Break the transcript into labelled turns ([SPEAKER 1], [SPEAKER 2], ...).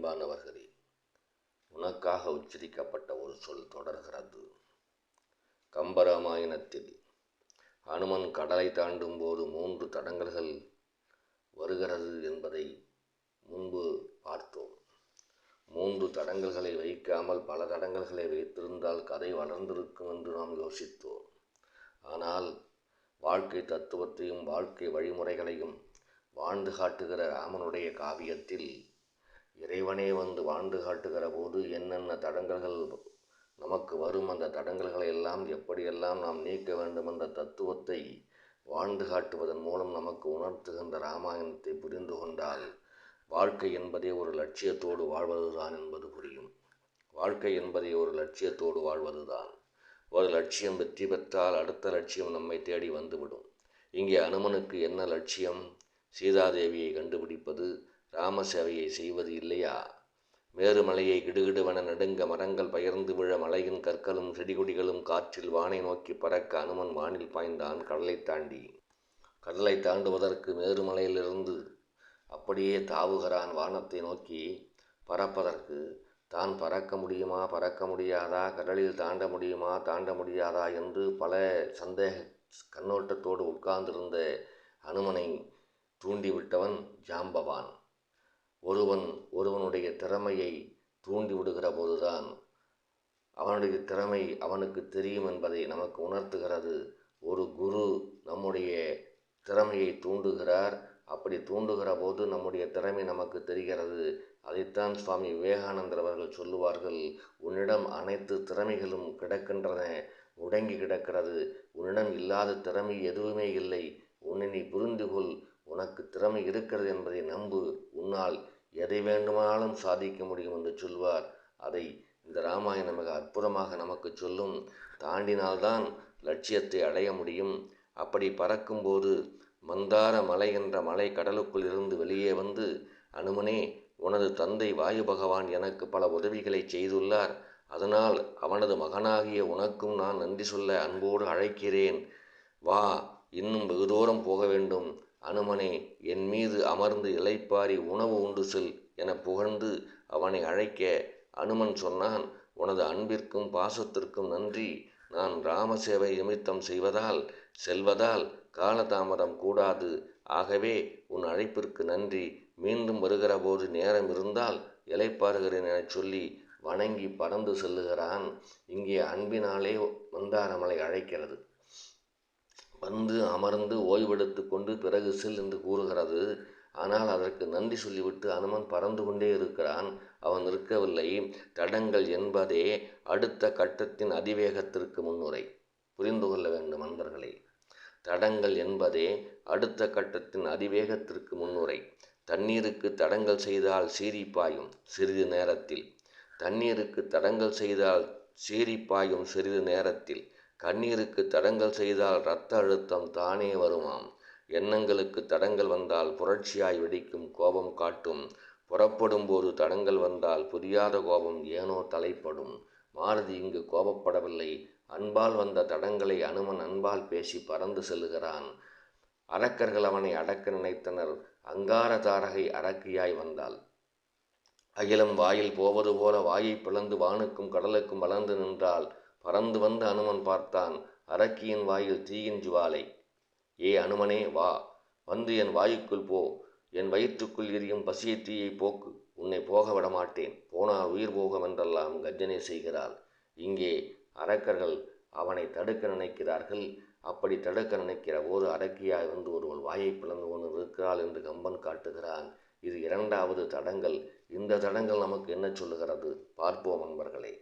[SPEAKER 1] அன்பானவர்களே, உனக்காக உச்சரிக்கப்பட்ட ஒரு சொல் தொடர்கிறது. கம்பராமாயணத்தில் அனுமன் கடலை தாண்டும் போது 3 தடங்கல்கள் வருகிறது என்பதை முன்பு பார்த்தோம். 3 தடங்கல்களை வைக்காமல் பல தடங்கல்களை வைத்திருந்தால் கதை வளர்ந்திருக்கும் என்று நாம் யோசித்தோம். ஆனால் வாழ்க்கை தத்துவத்தையும் வாழ்க்கை வழிமுறைகளையும் வாழ்ந்து காட்டுகிற ராமனுடைய காவியத்தில் இறைவனே வந்து வாழ்ந்து காட்டுகிற போது என்னென்ன தடங்கல்கள் நமக்கு வரும், அந்த தடங்கல்களை எல்லாம் எப்படியெல்லாம் நாம் நீக்க வேண்டும் என்ற தத்துவத்தை வாழ்ந்து காட்டுவதன் மூலம் நமக்கு உணர்த்துகின்ற ராமாயணத்தை புரிந்து கொண்டால் வாழ்க்கை என்பதே ஒரு லட்சியத்தோடு வாழ்வதுதான் என்பது புரியும். வாழ்க்கை என்பதே ஒரு லட்சியத்தோடு வாழ்வதுதான். ஒரு லட்சியம் வெற்றி பெற்றால் அடுத்த லட்சியம் நம்மை தேடி வந்துவிடும். இங்கே அனுமனுக்கு என்ன லட்சியம்? சீதாதேவியை கண்டுபிடிப்பது, ராமசேவையை செய்வது இல்லையா? மேருமலையை கிடுகிடுவென நடுங்க மரங்கள் பெயர்ந்து விழ மலையின் கற்களும் செடிகொடிகளும் காற்றில் வானை நோக்கி பறக்க அனுமன் வானில் பாய்ந்தான் கடலை தாண்டி. கடலை தாண்டுவதற்கு மேருமலையிலிருந்து அப்படியே தாவுகிறான் வானத்தை நோக்கி பறப்பதற்கு. தான் பறக்க முடியுமா, பறக்க முடியாதா, கடலில் தாண்ட முடியுமா, தாண்ட முடியாதா என்று பல சந்தேக கண்ணோட்டத்தோடு உட்கார்ந்திருந்த அனுமனை தூண்டிவிட்டவன் ஜாம்பவான். ஒருவனுடைய திறமையை தூண்டிவிடுகிற போதுதான் அவனுடைய திறமை அவனுக்கு தெரியும் என்பதை நமக்கு உணர்த்துகிறது. ஒரு குரு நம்முடைய திறமையை தூண்டுகிறார். அப்படி தூண்டுகிற போது நம்முடைய திறமை நமக்கு தெரிகிறது. அதைத்தான் சுவாமி விவேகானந்தர் அவர்கள் சொல்லுவார்கள், உன்னிடம் அனைத்து திறமைகளும் கிடக்கின்றன, முடங்கி கிடக்கிறது. உன்னிடம் இல்லாத திறமை எதுவுமே இல்லை. உன்னை நீ புரிந்து கொள். உனக்கு திறமை இருக்கிறது என்பதை நம்பு. உன்னால் எதை வேண்டுமானாலும் சாதிக்க முடியும் என்று சொல்வார். அதை இந்த ராமாயணம் மிக அற்புதமாக நமக்கு சொல்லும். தாண்டினால்தான் லட்சியத்தை அடைய முடியும். அப்படி பறக்கும்போது மந்தார மலை என்ற மலை கடலுக்குள் இருந்து வெளியே வந்து, அனுமனே, உனது தந்தை வாயு பகவான் எனக்கு பல உதவிகளை செய்துள்ளார். அதனால் அவனது மகனாகிய உனக்கும் நான் நன்றி சொல்ல அன்போடு அழைக்கிறேன். வா, இன்னும் வெகு தூரம் போக வேண்டும். அனுமனே, என் மீது அமர்ந்து இளைப்பாரி உணவு உண்டு செல் என புகழ்ந்து அவனை அழைக்க அனுமன் சொன்னான், உனது அன்பிற்கும் பாசத்திற்கும் நன்றி. நான் ராமசேவை நிமித்தம் செல்வதால் காலதாமதம் கூடாது. ஆகவே உன் அழைப்பிற்கு நன்றி. மீண்டும் வருகிற போது நேரம் இருந்தால் இளைப்பாறுகிறேன் என சொல்லி வணங்கி பறந்து செல்லுகிறான். இங்கே அன்பினாலே மந்தாரமலை அழைக்கிறது. வந்து அமர்ந்து ஓய்வெடுத்து கொண்டு பிறகு செல் என்று கூறுகிறது. ஆனால் அதற்கு நன்றி சொல்லிவிட்டு அனுமன் பறந்து கொண்டே இருக்கிறான். அவன் இருக்கவில்லை. தடங்கள் என்பதே அடுத்த கட்டத்தின் அதிவேகத்திற்கு முன்னுரை. புரிந்து கொள்ள வேண்டும் நண்பர்களே. தடங்கள் என்பதே அடுத்த கட்டத்தின் அதிவேகத்திற்கு முன்னுரை. தண்ணீருக்கு தடங்கள் செய்தால் சீறிப்பாயும் சிறிது நேரத்தில். தண்ணீருக்கு தடங்கள் செய்தால் சீறிப்பாயும் சிறிது நேரத்தில். கண்ணீருக்கு தடங்கள் செய்தால் இரத்த அழுத்தம் தானே வருமாம். எண்ணங்களுக்கு தடங்கள் வந்தால் புரட்சியாய் வெடிக்கும் கோபம் காட்டும். புறப்படும் போது தடங்கள் வந்தால் புரியாத கோபம் ஏனோ தலைப்படும். மாருதி இங்கு கோபப்படவில்லை. அன்பால் வந்த தடங்களை அனுமன் அன்பால் பேசி பறந்து செல்லுகிறான். அரக்கர்கள் அவனை அடக்க நினைத்தனர். அங்கார தாரகை அரக்கியாய் வந்தாள். அகிலம் வாயில் போவது போல வாயை பிளந்து வானுக்கும் கடலுக்கும் வளர்ந்து நின்றாள். பறந்து வந்த அனுமன் பார்த்தான். அரக்கியின் வாயில் தீயின் ஜுவாலை. ஏ அனுமனே, வா, வந்து என் வாயுக்குள் போ. என் வயிற்றுக்குள் எரியும் பசியை தீயை போக்கு. உன்னை போக விடமாட்டேன். போனால் உயிர் போகும் என்றெல்லாம் கர்ஜனை செய்கிறாள். இங்கே அரக்கர்கள் அவனை தடுக்க நினைக்கிறார்கள். அப்படி தடுக்க நினைக்கிற போது அரக்கியாய் வந்து ஒருவள் வாயை பிளந்து கொண்டு இருக்கிறாள் என்று கம்பன் காட்டுகிறான். இது 2வது தடங்கல். இந்த தடங்கல் நமக்கு என்ன சொல்லுகிறது பார்ப்போம் நண்பர்களே.